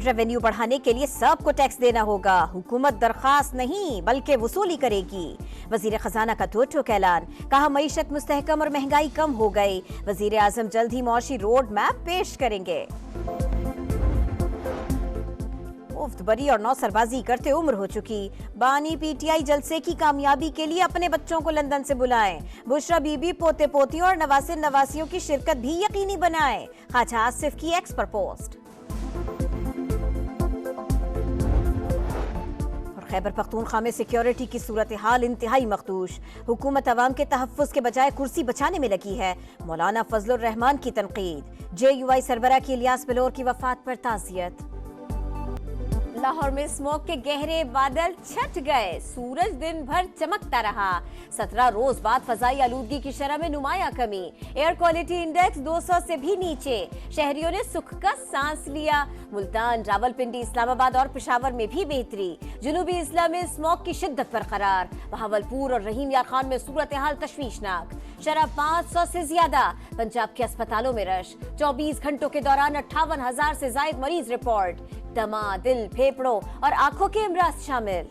Revenue बढ़ाने के लिए सबको टैक्स देना होगा। हुकूमत दरखास्त नहीं बल्कि वसूली करेगी। वजीर खजाना का ठोक ऐलान, कहा मईशत मुस्तहकम और महंगाई कम हो गई। वजीर आजम जल्द ही मुआशी रोड मैप पेश करेंगे। मुफ्त बरी और नौसरबाजी करते उम्र हो चुकी बानी पीटीआई जलसे की कामयाबी के लिए अपने बच्चों को लंदन से बुलाएं। बुशरा बीबी, पोते पोतियों और नवासे नवासियों की शिरकत भी यकीनी बनाएं। ख्वाजा आसिफ की एक्स पर पोस्ट। और खैबर पख्तूनख्वा में सिक्योरिटी की सूरत हाल इंतहाई मखदूश। हुकूमत अवाम के तहफ्फुज के बजाय कुर्सी बचाने में लगी है। मौलाना फजलुर रहमान की तनकीद। JUI सरबराह की इलियास बलोर की वफात पर ताज़ियत। लाहौर में स्मोक के गहरे बादल छट गए, सूरज दिन भर चमकता रहा। 17 रोज बाद फजाई आलूदगी की शरह में नुमाया कमी। एयर क्वालिटी इंडेक्स 200 से भी नीचे। शहरियों ने सुख का सांस लिया। मुल्तान, रावलपिंडी, इस्लामाबाद और पेशावर में भी बेहतरी। जनूबी इस्लाम में स्मोक की शिद्दत बरकरार। बहावलपुर और रहीम यार खान में सूरत हाल तशवीशनाक। शरह 500 से ज्यादा। पंजाब के अस्पतालों में रश। 24 घंटों के दौरान 58,000 से जायद मरीज रिपोर्ट। दमा, दिल, फेफड़ों और आंखों के अमराज शामिल।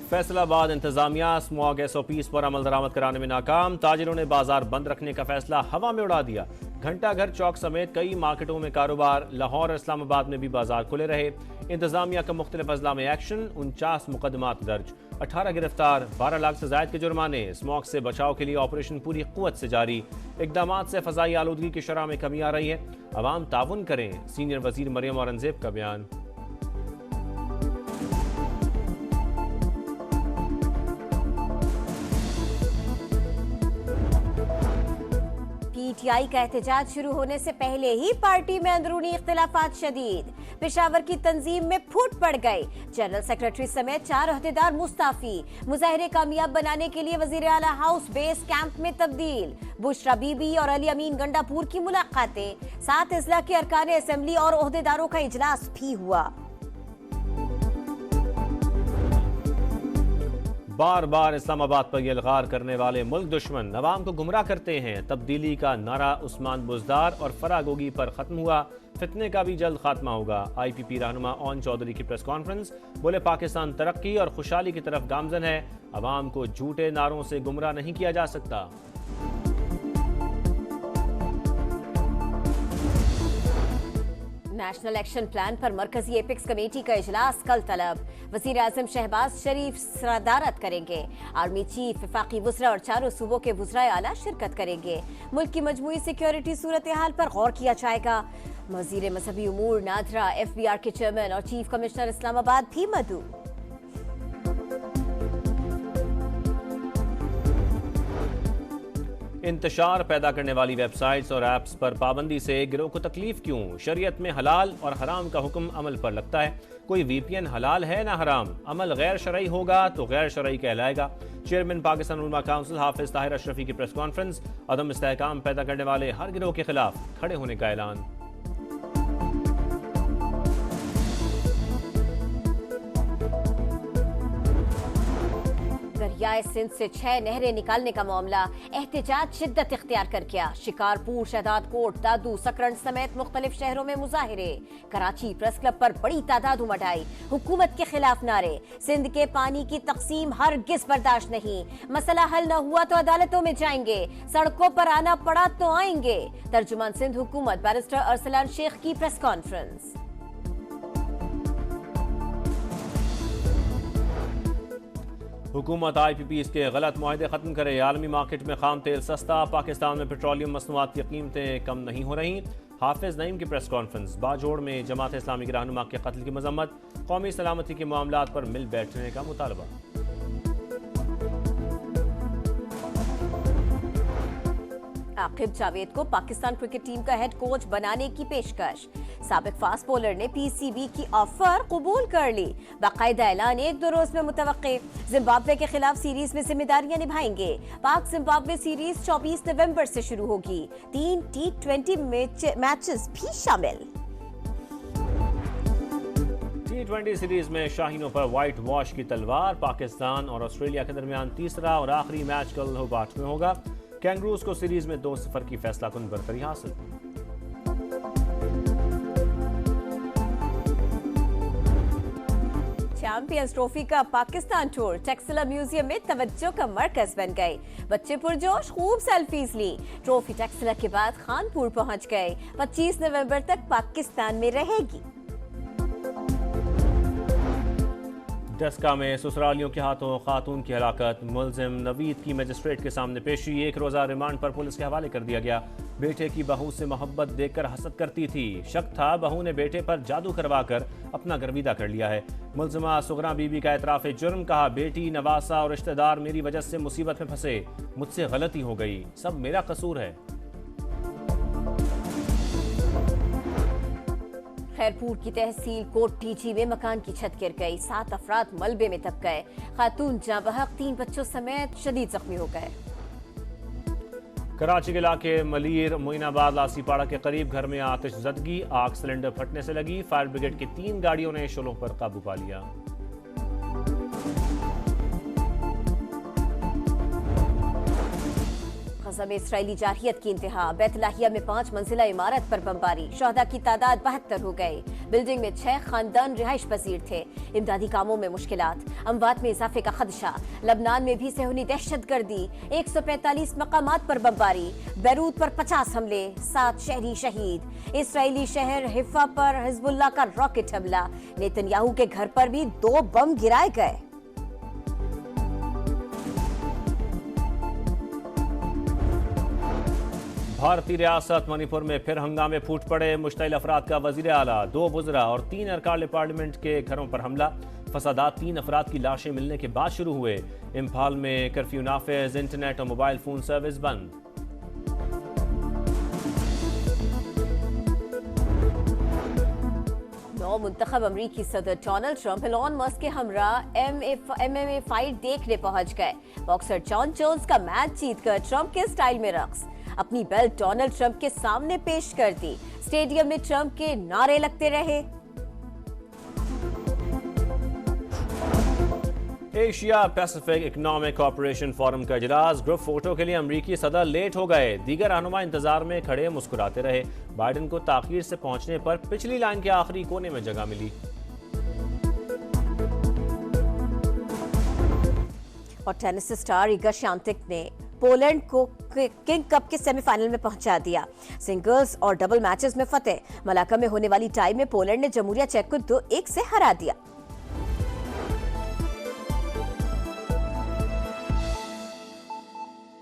फैसलाबाद इंतजामिया स्मॉग SOPs पर अमल दरामद कराने में नाकाम। ताजिरों ने बाजार बंद रखने का फैसला हवा में उड़ा दिया। घंटा घर चौक समेत कई मार्केटों में कारोबार। लाहौर और इस्लामाबाद में भी बाजार खुले रहे। इंतजामिया का मुख्तलिफ अजला में एक्शन। 49 मुकदमात दर्ज, 18 गिरफ्तार, 12 लाख से जायद के जुर्माने। स्मॉग से बचाव के लिए ऑपरेशन पूरी कुव्वत से जारी। इकदामात से फजाई आलूदगी की शरह में कमी आ रही है। अवाम ताउन करें, सीनियर वजीर मरियम औरंगजेब का बयान। PTI का एहतजाज शुरू होने से पहले ही पार्टी में अंदरूनी इख्तिलाफात शदीद। पेशावर की तंजीम में फूट पड़ गई। जनरल सेक्रेटरी समेत 4 अहदेदार मुस्ताफी। मुजाहिरे कामयाब बनाने के लिए वजीर आला हाउस बेस कैंप में तब्दील। बुशरा बीबी और अली अमीन गंडापुर की मुलाकातें। 7 अजला के अरकान असेंबली और ओहदेदारों का इजलास भी हुआ। बार बार इस्लामाबाद पर यलगार करने वाले मुल्क दुश्मन अवाम को गुमराह करते हैं। तब्दीली का नारा उस्मान बुजदार और फरागोगी पर खत्म हुआ। फितने का भी जल्द खात्मा होगा। IPP रहनुमा ओन चौधरी की प्रेस कॉन्फ्रेंस। बोले पाकिस्तान तरक्की और खुशहाली की तरफ गामजन है। अवाम को झूठे नारों से गुमराह नहीं किया जा सकता। नेशनल एक्शन प्लान पर मरकजी एपिक्स कमेटी का इजलास कल तलब। वजीर आजम शहबाज शरीफ सदारत करेंगे। आर्मी चीफ, वफाकी वुज़रा और चारों सूबों के वुज़राए आला शिरकत करेंगे। मुल्क की मजमूई सिक्योरिटी सूरत हाल पर गौर किया जाएगा। वजीर मजहबी उमूर नादरा, FBR के चेयरमैन और चीफ कमिश्नर इस्लामाबाद भी मदऊ। इंतशार पैदा करने वाली वेबसाइट्स और ऐप्स पर पाबंदी से गिरोह को तकलीफ क्यों? शरीयत में हलाल और हराम का हुक्म अमल पर लगता है। कोई VPN हलाल है ना हराम। अमल गैर शरई होगा तो गैर शरई कहलाएगा। चेयरमैन पाकिस्तान उलमा काउंसिल हाफिज ताहिर अशरफी की प्रेस कॉन्फ्रेंस। अदम इस्तेहकाम पैदा करने वाले हर गिरोह के खिलाफ खड़े होने का ऐलान। दरियाए सिंध से 6 नहरें निकालने का मामला। एहतजाज शिद्दत इख्तियार कर गया। शिकारपुर, शहदाद कोट, दादू, सकरंद समेत मुख्तलिफ शहरों में मुजाहिरे। कराची प्रेस क्लब पर बड़ी तादाद उमड़ आई। हुकूमत के खिलाफ नारे। सिंध के पानी की तकसीम हरगिज़ बर्दाश्त नहीं। मसला हल न हुआ तो अदालतों में जाएंगे। सड़कों पर आना पड़ा तो आएंगे। तर्जुमान सिंध हुकूमत बैरिस्टर अरसलान शेख की प्रेस कॉन्फ्रेंस। हुकूमत IPPs के गलत मुआहदे खत्म करे। आलमी मार्केट में खाम तेल सस्ता। पाकिस्तान में पेट्रोलियम मसनूआत की कीमतें कम नहीं हो रही। हाफिज नईम की प्रेस कॉन्फ्रेंस। बाजोड़ में जमात इस्लामी के रहनुमा के कत्ल की मजम्मत। कौमी सलामती के मामलात पर मिल बैठने का मुतालबा। आकिब जावेद को पाकिस्तान क्रिकेट टीम का हेड कोच बनाने की पेशकश। साबिक फास्ट बॉलर ने PCB की ऑफर कबूल कर ली। बाकायदा ऐलान 1-2 रोज में मुतवक्के। जिम्बाब्वे के खिलाफ सीरीज में जिम्मेदारियां निभाएंगे। पाक जिम्बाब्वे सीरीज 24 नवंबर से शुरू होगी। 3 T20 मैचेस भी शामिल। T20 सीरीज में शाहीनों पर व्हाइट वॉश की तलवार। पाकिस्तान और ऑस्ट्रेलिया के दरमियान तीसरा और आखिरी मैच कल होबार्ट में होगा। कैंगरूज को सीरीज में 2-0 की फैसलाकुन बरतरी हासिल। चैंपियंस ट्रॉफी का पाकिस्तान टूर टेक्सला म्यूजियम में तवज्जो का मरकज बन गए। बच्चे पुरजोश खूब सेल्फीज ली। ट्रॉफी टेक्सला के बाद खानपुर पहुंच गए। 25 नवंबर तक पाकिस्तान में रहेगी। डस्का में ससुरालियों के हाथों खातून की हलाकत। मुलजिम नवीद की मजिस्ट्रेट के सामने पेशी। 1 रोजा रिमांड पर पुलिस के हवाले कर दिया गया। बेटे की बहू से मोहब्बत देखकर हसद करती थी। शक था बहू ने बेटे पर जादू करवाकर अपना गर्विदा कर लिया है। मुलजिमा सुगरा बीबी का एतराफ़ जुर्म। कहा, बेटी, नवासा और रिश्तेदार मेरी वजह से मुसीबत में फंसे। मुझसे गलती हो गई, सब मेरा कसूर है। खैरपुर की तहसील कोट टीची में मकान की छत गिर गई। 7 अफराद मलबे में दब गए। खातून जाँ बहक 3 बच्चों समेत शदीद जख्मी हो गए। कराची के इलाके मलीर मोइनाबाद लासीपाड़ा के करीब घर में आतिश ज़दगी। आग सिलेंडर फटने से लगी। फायर ब्रिगेड की 3 गाड़ियों ने शोलों पर काबू पा लिया। गज़ा में इसराइली जारहियत की इंतहा। बैतलाहिया में 5 मंजिला इमारत पर बमबारी। शहदा की तादाद 72 हो गई। बिल्डिंग में 6 खानदान रिहाइश पजीर थे। इमदादी कामों में मुश्किलात। अमवात में इजाफे का खदशा। लबनान में भी सहूनी दहशतगर्दी। 145 मकामात पर बमबारी। बैरूत पर 50 हमले, 7 शहरी शहीद। इसराइली शहर हिफा पर हिजबुल्लाह का रॉकेट हमला। नेतन्याहू के घर पर भी 2 बम गिराए गए। भारतीय रियासत मणिपुर में फिर हंगामे फूट पड़े। मुश्तइल अफराद का वजीर आला, 2 वुज़रा और 3 अरकान पार्लियामेंट के घरों पर हमला। फसादात 3 अफराद की लाशें मिलने के बाद शुरू हुए। इम्फाल में कर्फ्यू नाफिज। इंटरनेट और मोबाइल फोन सर्विस बंद। मुंतखब अमरीकी सदर डोनाल्ड ट्रंप एलन मस्क के हमरा MMA फाइट देखने पहुंच गए। बॉक्सर जॉन जोन्स का मैच जीतकर ट्रंप के स्टाइल में रक्स। अपनी बेल्ट डोनाल्ड ट्रंप के सामने पेश कर दी। स्टेडियम में ट्रंप के नारे लगते रहे। Asia Pacific economic corporation forum का इजलास। ग्रुप फोटो के लिए अमरीकी सदर लेट हो गए। दीगर रहनुमा इंतजार में खड़े मुस्कुराते रहे। बाइडेन को ताखीर से पहुंचने पर पिछली लाइन के आखिरी कोने में जगह मिली। और टेनिस स्टार इगा श्यानतेक ने पोलैंड को किंग कप के सेमीफाइनल में पहुंचा दिया। सिंगल्स और डबल मैचेस में फतेह। मलाका में होने वाली टाई में पोलैंड ने जमहूरिया चेक को 2-1 से हरा दिया।